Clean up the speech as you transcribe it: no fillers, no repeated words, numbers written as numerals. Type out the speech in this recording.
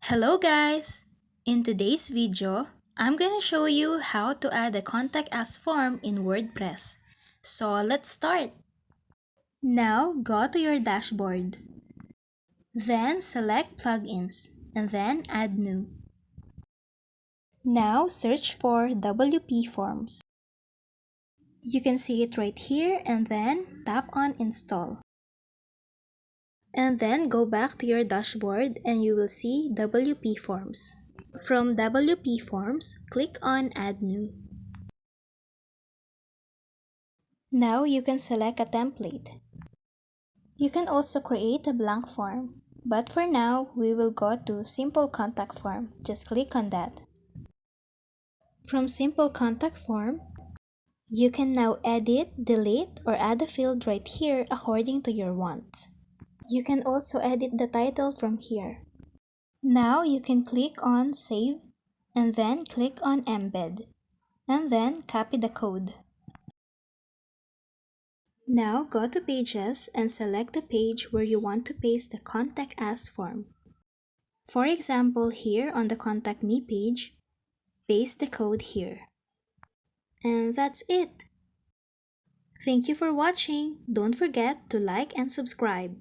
Hello guys! In today's video, I'm gonna show you how to add a contact us form in WordPress. So let's start! Now go to your dashboard. Then select plugins and then add new. Now search for WP Forms. You can see it right here and then tap on install. And then go back to your dashboard and you will see WP Forms. From WP Forms, click on Add New. Now you can select a template. You can also create a blank form, but for now, we will go to Simple Contact Form. Just click on that. From Simple Contact Form, you can now edit, delete, or add a field right here according to your wants. You can also edit the title from here. Now you can click on Save, and then click on Embed, and then copy the code. Now go to Pages and select the page where you want to paste the Contact Us form. For example, here on the Contact Me page, paste the code here. And that's it! Thank you for watching! Don't forget to like and subscribe.